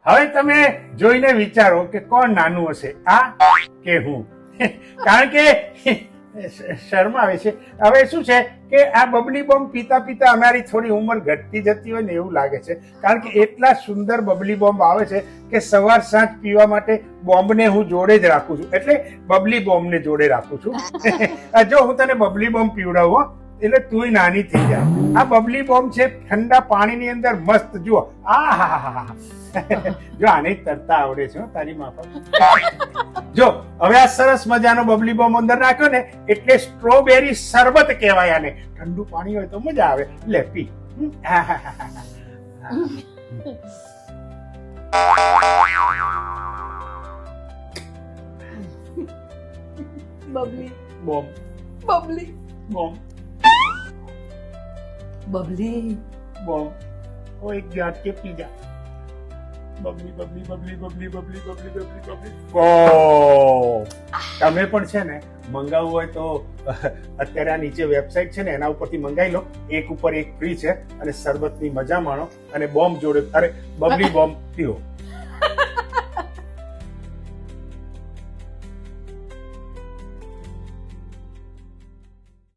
હવે તમે જોઈને વિચારો કે કોણ નાનું હશે, આ કે હું? કારણ કે શરમ આવે છે. હવે શું છે કે આ બબલી બોમ્બ પીતા પીતા અમારી થોડી ઉંમર ઘટતી જતી હોય ને એવું લાગે છે. કારણ કે એટલા સુંદર બબલી બોમ્બ આવે છે કે સવાર સાંજ પીવા માટે બોમ્બને હું જોડે જ રાખું છું, એટલે બબલી બોમ્બને જોડે રાખું છું. જો હું તને બબલી બોમ્બ પીવડાવું એટલે તુંય નાની થઈ જાય. આ બબલી બોમ્બ છે ઠંડા પાણીની અંદર મસ્ત. જુઓ, આ જો આને તરતા આવડે છે તારી માફક. જો હવે આ સરસ મજાનો બબલી બોમ્બ અંદર નાખ્યો ને એટલે સ્ટ્રોબેરી શરબત કહેવાય આને. ઠંડુ પાણી હોય તો મજા આવે. લે પી. Bubbly bomb bubbly bomb bubbly bomb. ઓ એક જાત કે પી જા. બબલી બબલી બબલી બબલી બબલી બબલી બબલી બબલી. ઓ તમે પણ છે ને મંગાવવું હોય તો અત્યારે આ નીચે વેબસાઇટ છે ને એના ઉપરથી મંગાવી લો. એક ઉપર એક ફ્રી છે અને શરબતની મજા માણો અને બોમ્બ જોડે, અરે બબલી બોમ્બ પીઓ.